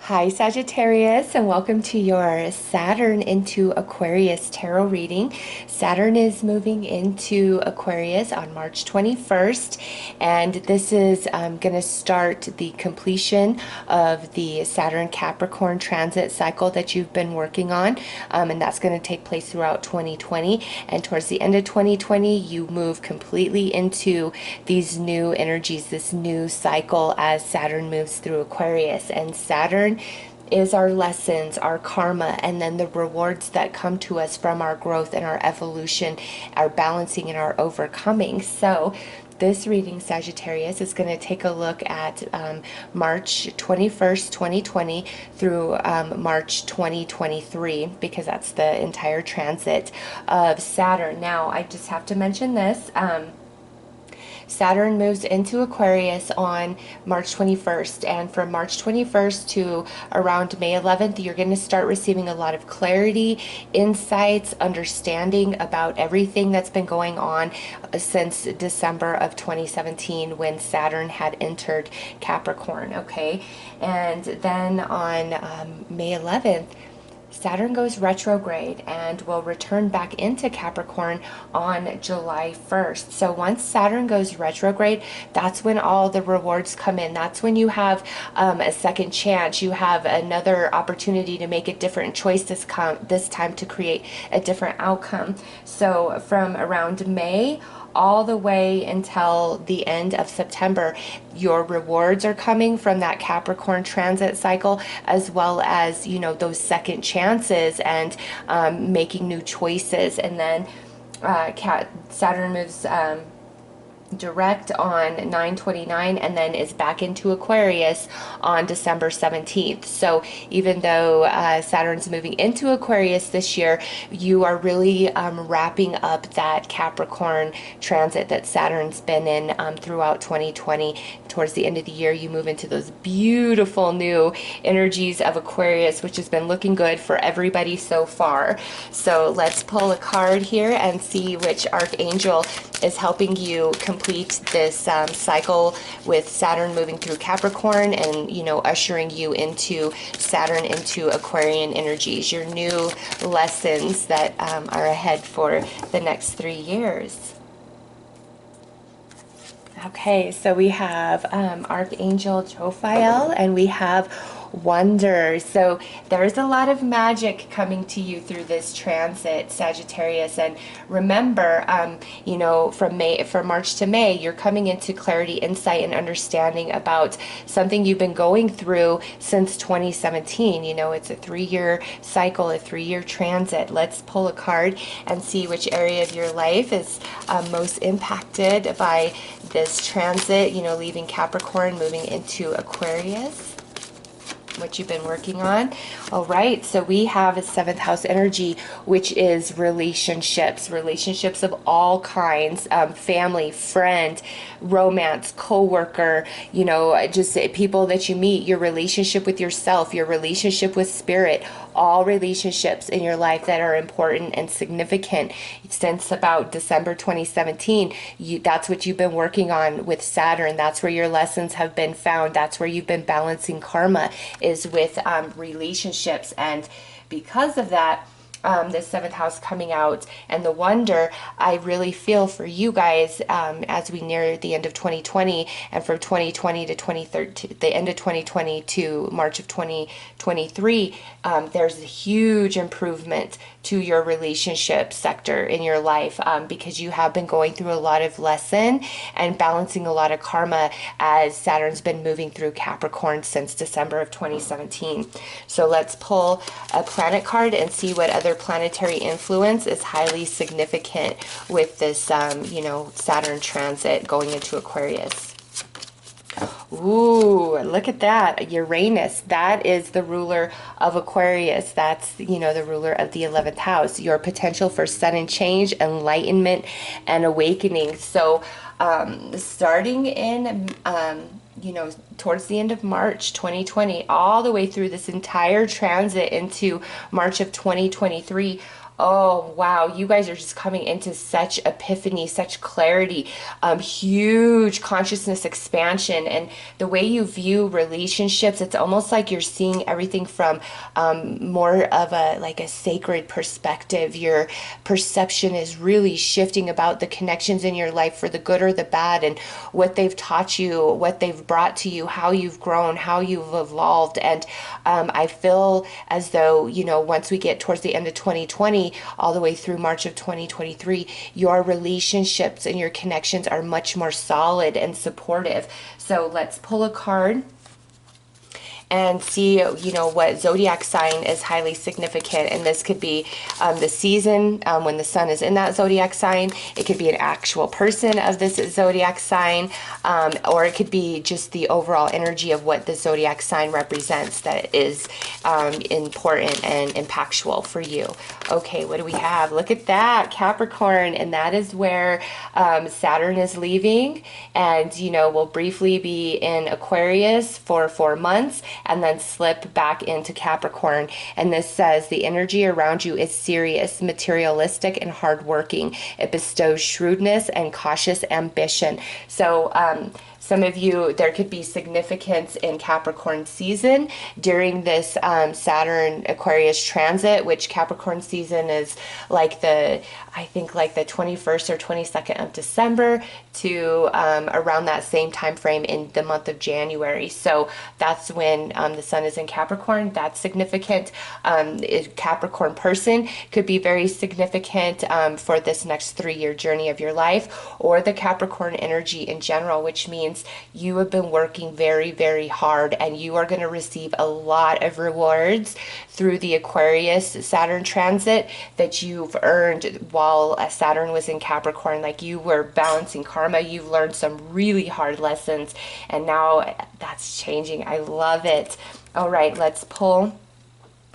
Hi Sagittarius, and welcome to your Saturn into Aquarius tarot reading. Saturn is moving into Aquarius on March 21st, and this is going to start the completion of the Saturn Capricorn transit cycle that you've been working on, and that's going to take place throughout 2020. And towards the end of 2020, you move completely into these new energies, this new cycle as Saturn moves through Aquarius. And Saturn is our lessons, our karma, and then the rewards that come to us from our growth and our evolution, our balancing and our overcoming. So this reading, Sagittarius, is going to take a look at March 21st, 2020 through March 2023, because that's the entire transit of Saturn. Now, I just have to mention this. Saturn moves into Aquarius on March 21st, and from March 21st to around May 11th, you're going to start receiving a lot of clarity, insights, understanding about everything that's been going on since December of 2017 when Saturn had entered Capricorn, okay? And then on May 11th, Saturn goes retrograde and will return back into Capricorn on July 1st. So once Saturn goes retrograde, that's when all the rewards come in. That's when you have a second chance. You have another opportunity to make a different choice this time to create a different outcome. So from around May all the way until the end of September, your rewards are coming from that Capricorn transit cycle, as well as, you know, those second chances and making new choices. And then Saturn moves direct on 9/29 and then is back into Aquarius on December 17th. So even though Saturn's moving into Aquarius this year, you are really wrapping up that Capricorn transit that Saturn's been in throughout 2020. Towards the end of the year, you move into those beautiful new energies of Aquarius, which has been looking good for everybody so far. So let's pull a card here and see which Archangel is helping you complete this cycle with Saturn moving through Capricorn and, you know, ushering you into Saturn into Aquarian energies, your new lessons that are ahead for the next 3 years. Okay, so we have Archangel Jophiel and we have Wonder. So there's a lot of magic coming to you through this transit, Sagittarius. And remember, you know, from March to May, you're coming into clarity, insight, and understanding about something you've been going through since 2017. You know, it's a 3-year cycle, a 3-year transit. Let's pull a card and see which area of your life is most impacted by this transit, you know, leaving Capricorn, moving into Aquarius, what you've been working on. All right, so we have a 7th house energy, which is relationships of all kinds, family, friend, romance, co-worker, you know, just people that you meet, your relationship with yourself, your relationship with spirit, all relationships in your life that are important and significant since about December 2017. That's what you've been working on with Saturn. That's where your lessons have been found. That's where you've been balancing karma, is with relationships. And because of that, the 7th house coming out and the Wonder, I really feel for you guys as we near the end of 2020, and from 2020 to 2030, the end of 2020 to March of 2023, there's a huge improvement to your relationship sector in your life, because you have been going through a lot of lesson and balancing a lot of karma as Saturn's been moving through Capricorn since December of 2017. So let's pull a planet card and see what other planetary influence is highly significant with this, you know, Saturn transit going into Aquarius. Ooh, look at that. Uranus, that is the ruler of Aquarius. That's, you know, the ruler of the 11th house. Your potential for sudden change, enlightenment, and awakening. So, starting in, you know, towards the end of March 2020, all the way through this entire transit into March of 2023, Oh, wow. You guys are just coming into such epiphany, such clarity, huge consciousness expansion. And the way you view relationships, it's almost like you're seeing everything from more of a like a sacred perspective. Your perception is really shifting about the connections in your life for the good or the bad, and what they've taught you, what they've brought to you, how you've grown, how you've evolved. And I feel as though, you know, once we get towards the end of 2020, all the way through March of 2023, your relationships and your connections are much more solid and supportive. So let's pull a card and see, you know, what zodiac sign is highly significant. And this could be the season when the sun is in that zodiac sign. It could be an actual person of this zodiac sign, or it could be just the overall energy of what the zodiac sign represents that is important and impactful for you. Okay, what do we have? Look at that, Capricorn. And that is where Saturn is leaving. And, you know, we'll briefly be in Aquarius for 4 months, and then slip back into Capricorn. And this says the energy around you is serious, materialistic, and hardworking. It bestows shrewdness and cautious ambition. So some of you, there could be significance in Capricorn season during this Saturn Aquarius transit, which Capricorn season is like I think like the 21st or 22nd of December to around that same time frame in the month of January. So that's when the sun is in Capricorn. That's significant. Capricorn person could be very significant for this next 3-year journey of your life, or the Capricorn energy in general, which means you have been working very, very hard, and you are going to receive a lot of rewards through the Aquarius Saturn transit that you've earned while Saturn was in Capricorn. Like, you were balancing karma, you've learned some really hard lessons, and now that's changing. I love it. All right, let's pull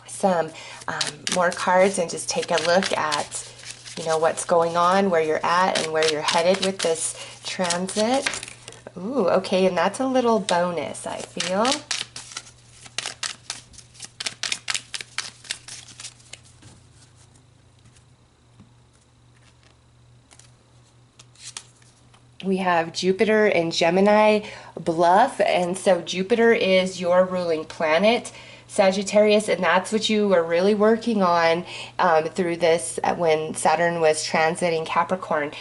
some more cards and just take a look at, you know, what's going on, where you're at, and where you're headed with this transit. Ooh, okay, and that's a little bonus, I feel. We have Jupiter and Gemini bluff, and so Jupiter is your ruling planet, Sagittarius, and that's what you were really working on through this when Saturn was transiting Capricorn.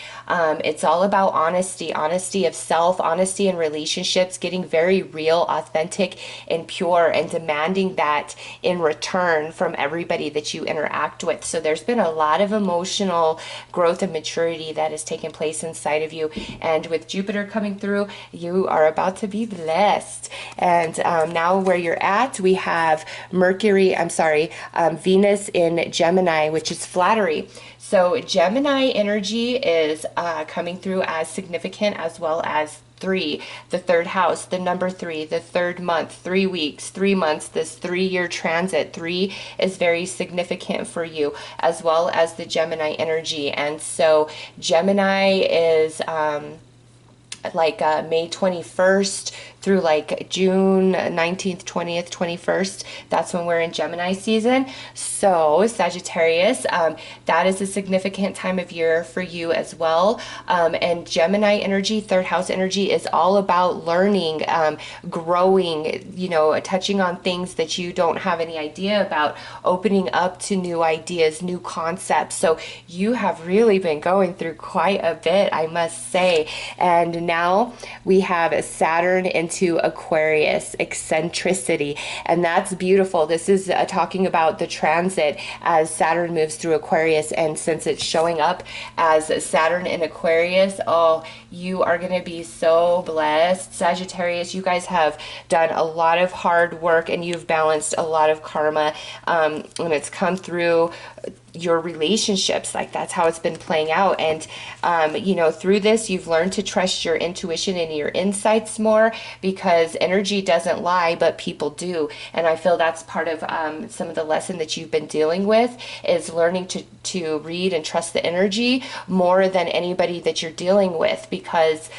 It's all about honesty, honesty of self, honesty in relationships, getting very real, authentic, and pure, and demanding that in return from everybody that you interact with. So there's been a lot of emotional growth and maturity that has taken place inside of you. And with Jupiter coming through, you are about to be blessed. And now where you're at, we have Venus in Gemini, which is flattery. So Gemini energy is coming through as significant, as well as 3, the third house, the number 3, the third month, 3 weeks, 3 months, this 3-year transit. 3 is very significant for you, as well as the Gemini energy. And so Gemini is like May 21st through like June 19th, 20th, 21st. That's when we're in Gemini season. So Sagittarius, that is a significant time of year for you as well. And Gemini energy, third house energy, is all about learning, growing, you know, touching on things that you don't have any idea about, opening up to new ideas, new concepts. So you have really been going through quite a bit, I must say. And now we have Saturn into Aquarius, eccentricity, and that's beautiful. This is talking about the transit as Saturn moves through Aquarius, and since it's showing up as Saturn in Aquarius, oh, you are going to be so blessed. Sagittarius, you guys have done a lot of hard work, and you've balanced a lot of karma, and it's come through your relationships. Like, that's how it's been playing out. And you know, through this, you've learned to trust your intuition and your insights more, because energy doesn't lie, but people do. And I feel that's part of some of the lesson that you've been dealing with, is learning to read and trust the energy more than anybody that you're dealing with, because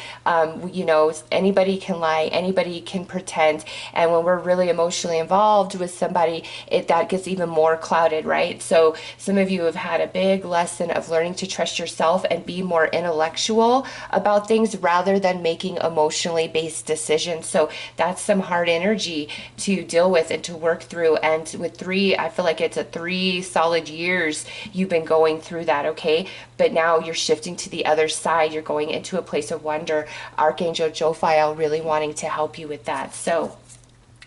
you know, anybody can lie, anybody can pretend, and when we're really emotionally involved with somebody, that gets even more clouded, right? So some of of you have had a big lesson of learning to trust yourself and be more intellectual about things rather than making emotionally based decisions. So that's some hard energy to deal with and to work through. And with 3, I feel like it's a 3 solid years you've been going through that, okay? But now you're shifting to the other side. You're going into a place of wonder. Archangel Jophiel really wanting to help you with that. So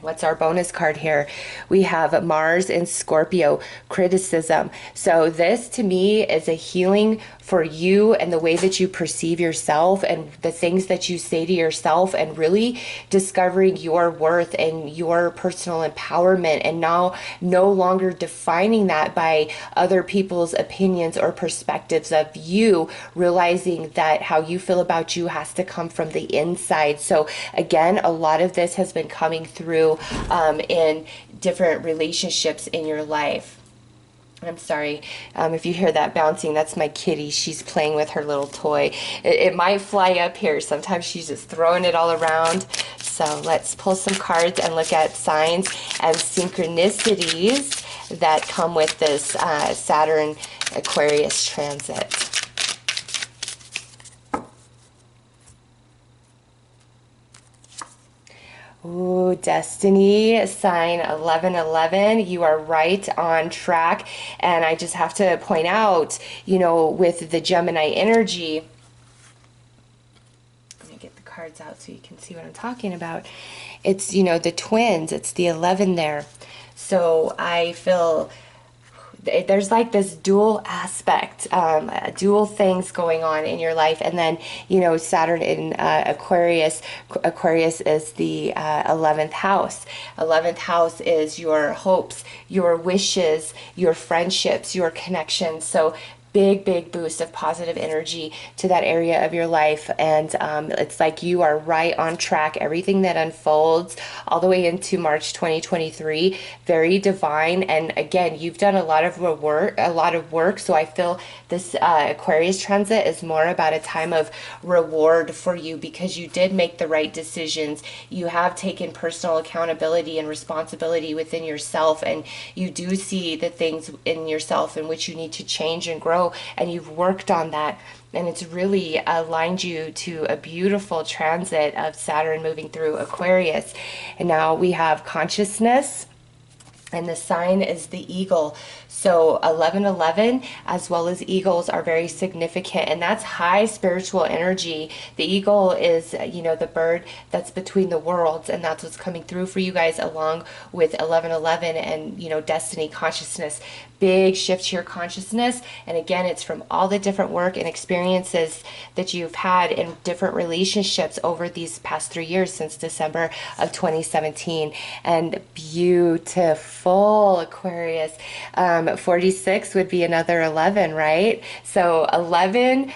what's our bonus card here? We have Mars in Scorpio, criticism. So this to me is a healing for you and the way that you perceive yourself and the things that you say to yourself, and really discovering your worth and your personal empowerment, and now no longer defining that by other people's opinions or perspectives of you, realizing that how you feel about you has to come from the inside. So again, a lot of this has been coming through in different relationships in your life. I'm sorry if you hear that bouncing, that's my kitty. She's playing with her little toy. It might fly up here. Sometimes she's just throwing it all around. So let's pull some cards and look at signs and synchronicities that come with this Saturn Aquarius transit. Ooh, Destiny, sign 1111. You are right on track. And I just have to point out, you know, with the Gemini energy, let me get the cards out so you can see what I'm talking about. It's, you know, the twins, it's the 11 there. So I feel there's like this dual aspect, dual things going on in your life. And then, you know, Saturn in Aquarius. Aquarius is the 11th house. 11th house is your hopes, your wishes, your friendships, your connections. So big boost of positive energy to that area of your life. And it's like you are right on track. Everything that unfolds all the way into March 2023, very divine. And again, you've done a lot of work. So I feel this Aquarius transit is more about a time of reward for you, because you did make the right decisions. You have taken personal accountability and responsibility within yourself, and you do see the things in yourself in which you need to change and grow, and you've worked on that, and it's really aligned you to a beautiful transit of Saturn moving through Aquarius. And now we have consciousness, and the sign is the eagle. So 1111 as well as eagles are very significant, and that's high spiritual energy. The eagle is, you know, the bird that's between the worlds, and that's what's coming through for you guys, along with 1111 and, you know, destiny, consciousness. Big shift to your consciousness. And again, it's from all the different work and experiences that you've had in different relationships over these past 3 years since December of 2017. And beautiful, Aquarius. 46 would be another 11, right? So 11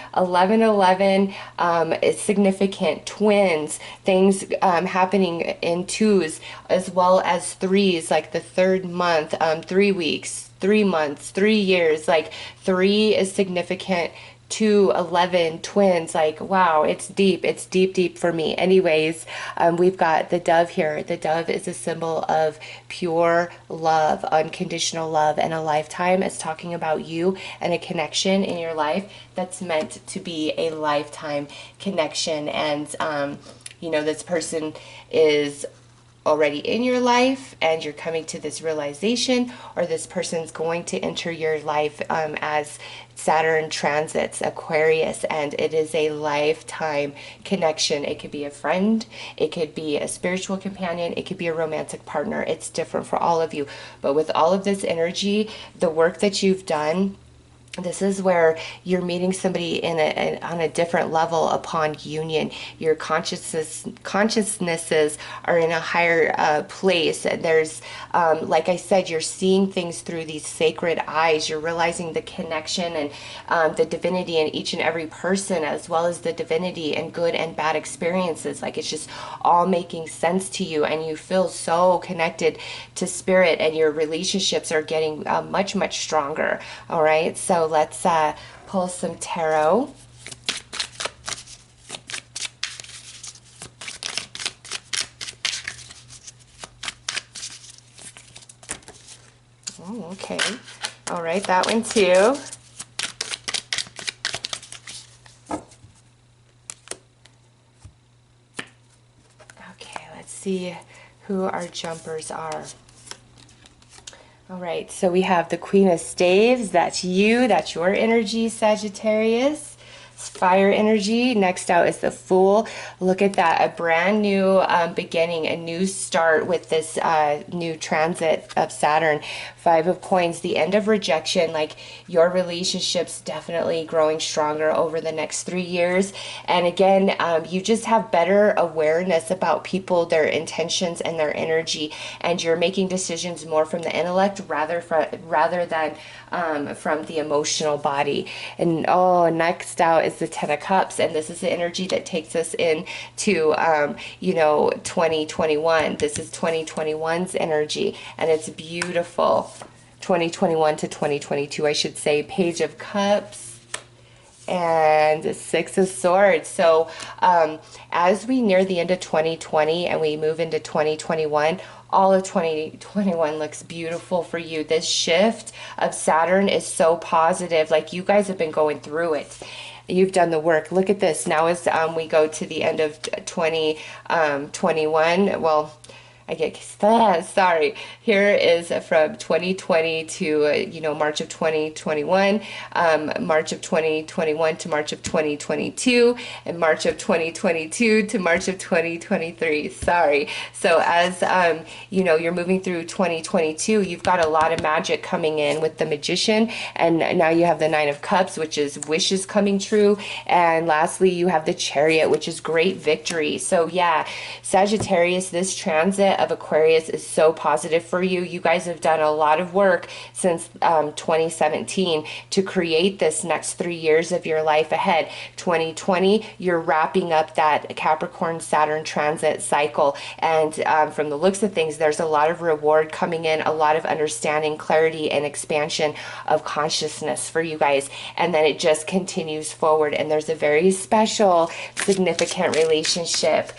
is significant. Twins, things happening in twos as well as threes, like the third month, 3 weeks, 3 months, 3 years. Like 3 is significant. 2, 11, twins, like, wow, it's deep for me. Anyways, we've got the dove here. The dove is a symbol of pure love, unconditional love, and a lifetime. It's talking about you and a connection in your life that's meant to be a lifetime connection. And you know, this person is already in your life and you're coming to this realization, or this person's going to enter your life as Saturn transits Aquarius, and it is a lifetime connection. It could be a friend, it could be a spiritual companion, it could be a romantic partner. It's different for all of you. But with all of this energy, the work that you've done, this is where you're meeting somebody on a different level upon union. Your consciousnesses are in a higher place. There's, like I said, you're seeing things through these sacred eyes. You're realizing the connection and the divinity in each and every person, as well as the divinity in good and bad experiences. Like, it's just all making sense to you, and you feel so connected to spirit, and your relationships are getting much stronger. All right, so let's pull some tarot. Oh, okay. All right, that one too. Okay, let's see who our jumpers are. All right, so we have the Queen of Staves. That's you. That's your energy, Sagittarius. Fire energy. Next out is the Fool. Look at that, a brand new beginning, a new start with this new transit of Saturn. Five of Coins, the end of rejection. Like, your relationship's definitely growing stronger over the next 3 years. And again, you just have better awareness about people, their intentions, and their energy, and you're making decisions more from the intellect rather than from the emotional body. And next out is the Ten of Cups, and this is the energy that takes us into 2021. This is 2021's energy, and it's beautiful. 2021 to 2022, I should say. Page of Cups and Six of Swords. So as we near the end of 2020 and we move into 2021, all of 2021 looks beautiful for you. This shift of Saturn is so positive. Like, you guys have been going through it. You've done the work. Look at this. Now as we go to the end of 2021, well, I get sorry. Here is from 2020 to March of 2021, March of 2021 to March of 2022, and March of 2022 to March of 2023. Sorry. So as you're moving through 2022, you've got a lot of magic coming in with the Magician, and now you have the Nine of Cups, which is wishes coming true, and lastly you have the Chariot, which is great victory. So yeah, Sagittarius, this transit of Aquarius is so positive for you. You guys have done a lot of work since 2017 to create this next 3 years of your life ahead. 2020, you're wrapping up that Capricorn Saturn transit cycle, and from the looks of things, there's a lot of reward coming in, a lot of understanding, clarity, and expansion of consciousness for you guys, and then it just continues forward, and there's a very special, significant relationship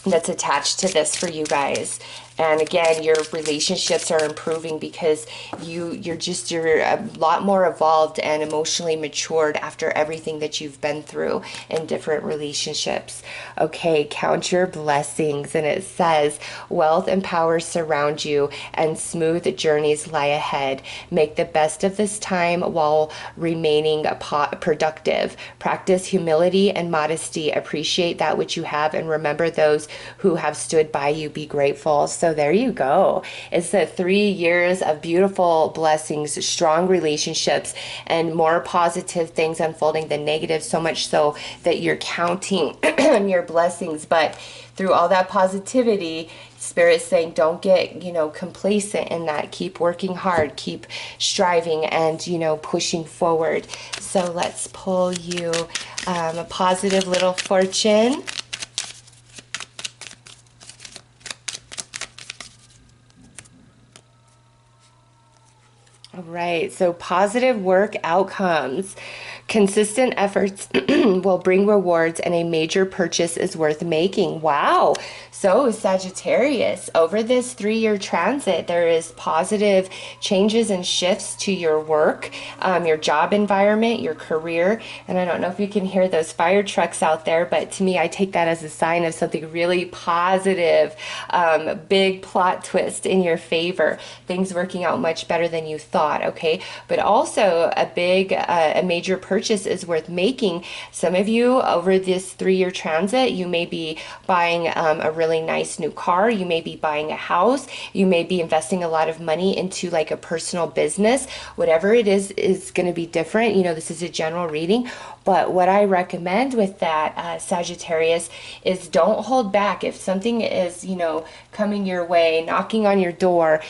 that's attached to this for you guys. And again, your relationships are improving because you're a lot more evolved and emotionally matured after everything that you've been through in different relationships. Okay, count your blessings. And it says, wealth and power surround you and smooth journeys lie ahead. Make the best of this time while remaining productive. Practice humility and modesty. Appreciate that which you have and remember those who have stood by you. Be grateful. So there you go. It's the 3 years of beautiful blessings, strong relationships, and more positive things unfolding than negative, so much so that you're counting your blessings. But through all that positivity, Spirit's saying don't get, complacent in that. Keep working hard, keep striving, and, pushing forward. So let's pull you a positive little fortune. All right, so positive work outcomes. Consistent efforts will bring rewards and a major purchase is worth making. Wow. So Sagittarius, over this 3-year transit, there is positive changes and shifts to your work, your job environment, your career. And I don't know if you can hear those fire trucks out there, but to me, I take that as a sign of something really positive, big plot twist in your favor, things working out much better than you thought, okay? But also a major purchase is worth making. Some of you over this 3-year transit, you may be buying a really nice new car. You may be buying a house. You may be investing a lot of money into like a personal business. Whatever it is going to be different. This is a general reading. But what I recommend with that, Sagittarius, is don't hold back. If something is, coming your way, knocking on your door,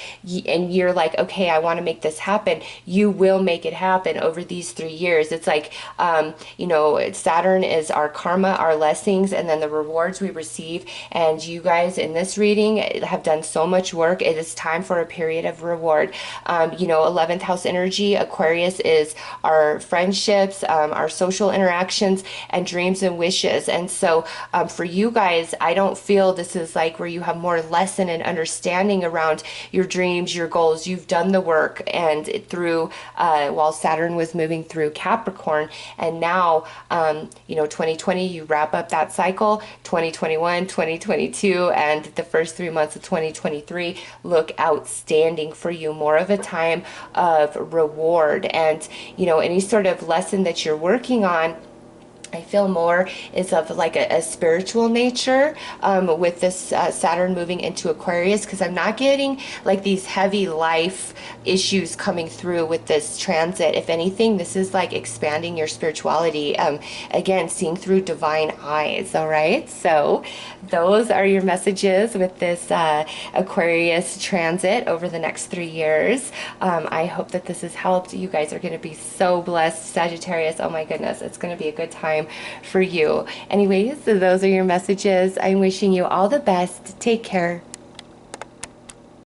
and you're like, okay, I want to make this happen, you will make it happen over these 3 years. It's like, Saturn is our karma, our blessings, and then the rewards we receive. And you guys in this reading have done so much work. It is time for a period of reward. 11th house energy, Aquarius, is our friendships, our social spiritual interactions and dreams and wishes. And so for you guys, I don't feel this is like where you have more lesson and understanding around your dreams, your goals. You've done the work, and through while Saturn was moving through Capricorn, and now 2020, you wrap up that cycle. 2021, 2022, and the first 3 months of 2023 look outstanding for you. More of a time of reward, and any sort of lesson that you're working on, I feel more is of like a spiritual nature with this Saturn moving into Aquarius, because I'm not getting like these heavy life issues coming through with this transit. If anything, this is like expanding your spirituality. Again, seeing through divine eyes. All right. So those are your messages with this Aquarius transit over the next 3 years. I hope that this has helped. You guys are going to be so blessed, Sagittarius. Oh my goodness. It's going to be a good time for you. Anyways, so those are your messages. I'm wishing you all the best. Take care.